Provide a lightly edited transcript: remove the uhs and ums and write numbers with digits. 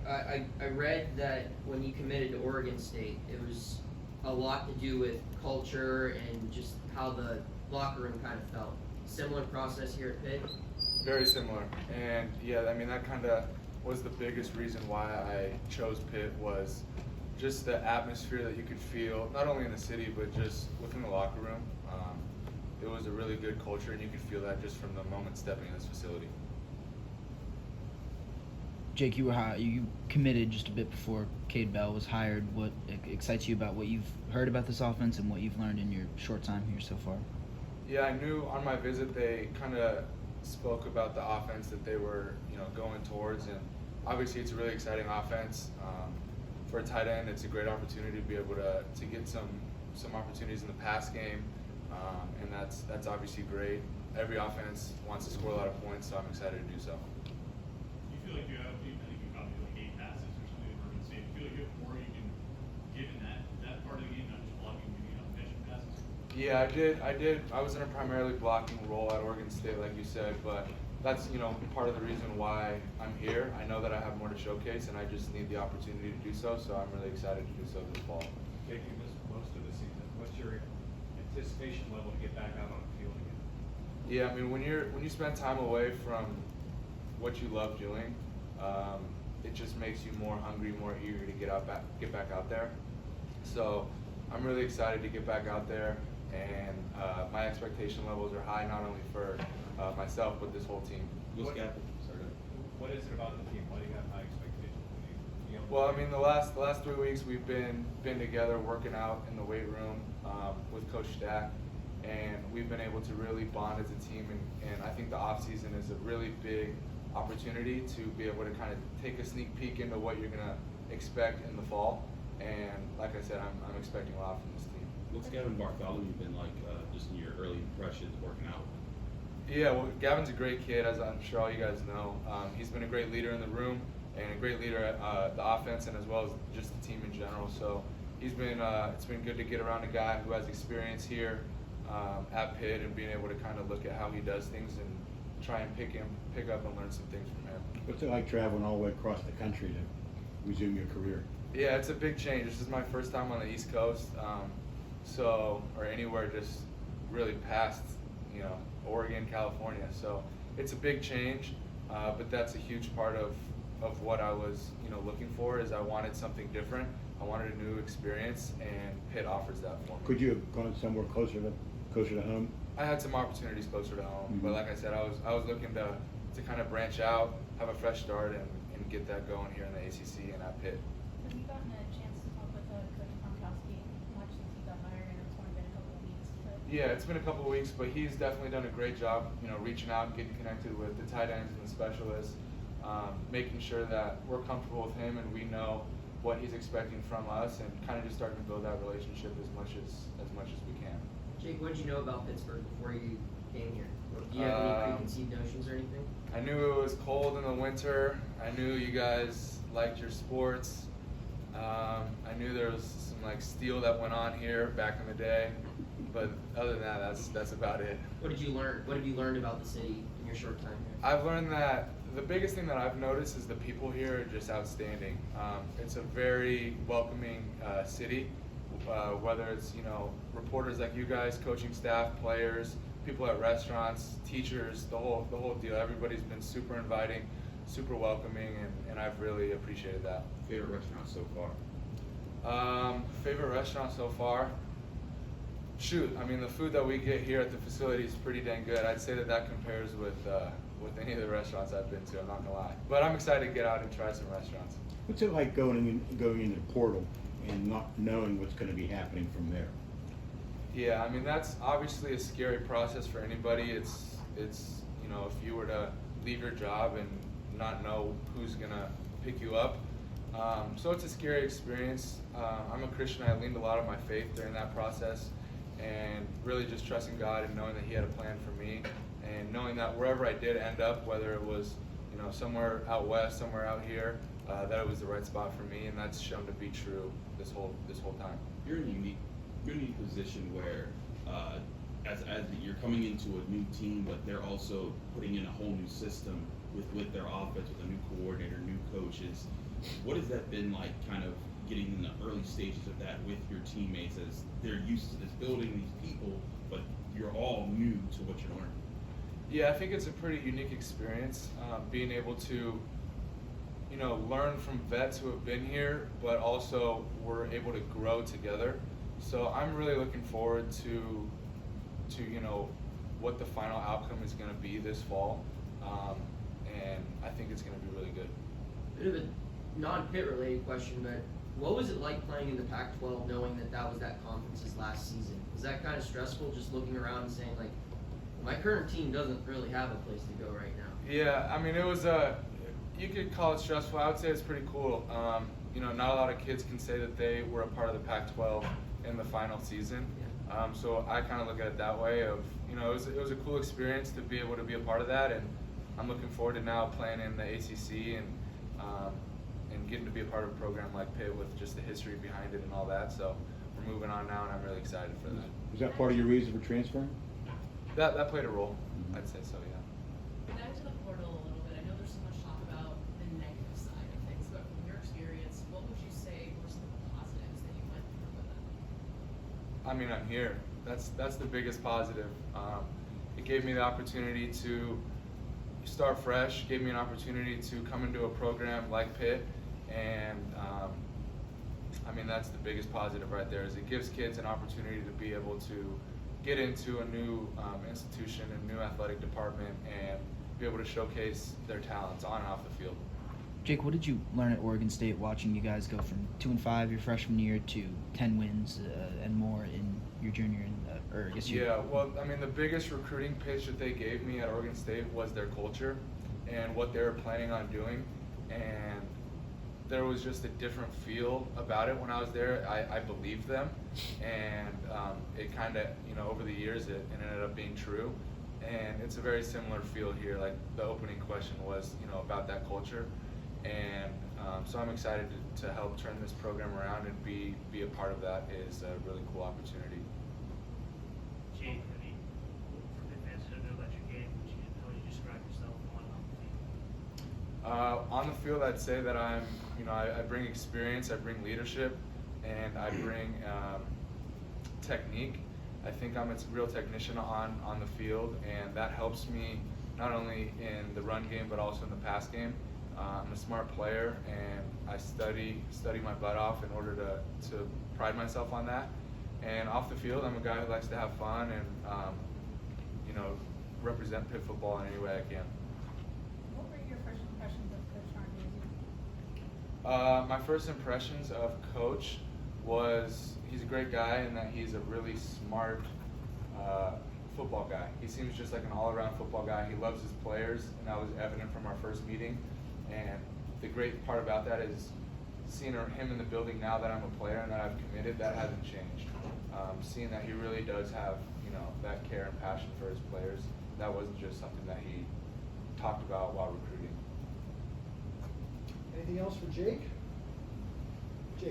I read that when you committed to Oregon State, it was a lot to do with culture and just how the locker room kind of felt. Similar process here at Pitt? Very similar. And yeah, I mean, that kind of was the biggest reason why I chose Pitt, was just the atmosphere that you could feel, not only in the city, but just within the locker room. It was a really good culture, and you could feel that just from the moment stepping in this facility. Jake, you committed just a bit before Cade Bell was hired. What excites you about what you've heard about this offense and what you've learned in your short time here so far? Yeah, I knew on my visit they kind of spoke about the offense that they were, going towards, and obviously it's a really exciting offense. For a tight end, it's a great opportunity to be able to get some opportunities in the pass game, and that's obviously great. Every offense wants to score a lot of points, so I'm excited to do so. You feel like you have, I think you probably like 8 passes or something in Oregon State. You feel like you have more you can give in that part of the game, not just blocking, finishing passes? Yeah, I did. I was in a primarily blocking role at Oregon State, like you said, but that's part of the reason why I'm here. I know that I have more to showcase, and I just need the opportunity to do so. So I'm really excited to do so this fall. Jake, you missed most of the season. What's your anticipation level to get back out on the field again? Yeah, I mean, when you spend time away from what you love doing, it just makes you more hungry, more eager to get back out there. So I'm really excited to get back out there, and my expectation levels are high, not only for myself but this whole team. What is it about the team? Why do you have high expectations? Well, I mean, the last 3 weeks we've been together working out in the weight room with Coach Stack, and we've been able to really bond as a team, and I think the off season is a really big opportunity to be able to kind of take a sneak peek into what you're gonna expect in the fall. And like I said, I'm expecting a lot from this team. What's Gavin Bartholomew been like, just in your early impressions working out? Yeah, well, Gavin's a great kid, as I'm sure all you guys know. He's been a great leader in the room and a great leader at the offense, and as well as just the team in general. So it's been good to get around a guy who has experience here at Pitt, and being able to kind of look at how he does things and try and pick up and learn some things from him. What's it like traveling all the way across the country to resume your career? Yeah, it's a big change. This is my first time on the East Coast, or anywhere just really past, Oregon, California. So it's a big change, but that's a huge part of what I was, looking for. Is I wanted something different. I wanted a new experience, and Pitt offers that for me. Could you have gone somewhere closer to home? I had some opportunities closer to home, but like I said, I was looking to kind of branch out, have a fresh start, and get that going here in the ACC and at Pitt. Have you gotten a chance to talk with Coach Gronkowski much since he got hired? I know it's only been a couple of weeks. But... Yeah, it's been a couple of weeks, but he's definitely done a great job, reaching out and getting connected with the tight ends and the specialists, making sure that we're comfortable with him and we know what he's expecting from us, and kind of just starting to build that relationship as much as we can. Jake, what did you know about Pittsburgh before you came here? Do you have any preconceived notions or anything? I knew it was cold in the winter. I knew you guys liked your sports. I knew there was some steel that went on here back in the day, but other than that, that's about it. What did you learn? What have you learned about the city in your short time here? I've learned that the biggest thing that I've noticed is the people here are just outstanding. It's a very welcoming city, whether it's reporters like you guys, coaching staff, players, people at restaurants, teachers, the whole deal. Everybody's been super inviting, super welcoming, and I've really appreciated that. Favorite restaurant so far? Favorite restaurant so far? Shoot, I mean, the food that we get here at the facility is pretty dang good. I'd say that compares with any of the restaurants I've been to, I'm not gonna lie. But I'm excited to get out and try some restaurants. What's it like going into the portal and not knowing what's going to be happening from there? Yeah, I mean, that's obviously a scary process for anybody. It's if you were to leave your job and not know who's gonna pick you up. So it's a scary experience. I'm a Christian. I leaned a lot on my faith during that process, and really just trusting God and knowing that He had a plan for me, and knowing that wherever I did end up, whether it was somewhere out west, somewhere out here, that it was the right spot for me, and that's shown to be true this whole time. You're in a unique position where as you're coming into a new team, but they're also putting in a whole new system with their offense, with a new coordinator, new coaches. What has that been like, kind of getting in the early stages of that with your teammates as they're used to this building, these people, but you're all new to what you're learning? Yeah, I think it's a pretty unique experience, being able to, learn from vets who have been here, but also we're able to grow together. So I'm really looking forward to what the final outcome is going to be this fall, and I think it's going to be really good. Bit of a non-Pitt related question, but what was it like playing in the Pac-12 knowing that was that conference's last season? Was that kind of stressful, just looking around and saying, like, my current team doesn't really have a place to go right now? Yeah, I mean, it was you could call it stressful. I would say it's pretty cool. Not a lot of kids can say that they were a part of the Pac-12 in the final season. So I kind of look at it that way of, it was a cool experience to be able to be a part of that, and I'm looking forward to now playing in the ACC and getting to be a part of a program like Pitt with just the history behind it and all that. So we're moving on now, and I'm really excited for that. Was that part of your reason for transferring? That played a role. I'd say so, yeah. Back to the portal a little bit. I know there's so much talk about the negative side of things, but from your experience, what would you say were some of the positives that you went through with it? I mean, I'm here. That's the biggest positive. It gave me the opportunity to start fresh, gave me an opportunity to come into a program like Pitt, and I mean, that's the biggest positive right there, is it gives kids an opportunity to be able to get into a new institution, a new athletic department, and be able to showcase their talents on and off the field. Jake, what did you learn at Oregon State watching you guys go from 2-5 your freshman year to 10 wins and more in your junior or I guess you? Yeah, well, I mean, the biggest recruiting pitch that they gave me at Oregon State was their culture and what they were planning on doing, and there was just a different feel about it when I was there. I believed them, and it kind of, over the years, it ended up being true. And it's a very similar feel here. Like, the opening question was, about that culture. And so I'm excited to help turn this program around and be a part of that. Is a really cool opportunity. Jake, for Pitt fans who don't know about your game, how would you describe yourself on the field? On the field, I'd say that I bring experience, I bring leadership, and I bring technique. I think I'm a real technician on the field, and that helps me not only in the run game but also in the pass game. I'm a smart player, and I study my butt off in order to pride myself on that. And off the field, I'm a guy who likes to have fun and represent Pitt football in any way I can. What were your first impressions of Coach Arnese? My first impressions of Coach was he's a great guy in that he's a really smart football guy. He seems just like an all-around football guy. He loves his players, and that was evident from our first meeting. And the great part about that is seeing him in the building now that I'm a player and that I've committed, that hasn't changed. Seeing that he really does have, that care and passion for his players, that wasn't just something that he talked about while recruiting. Anything else for Jake?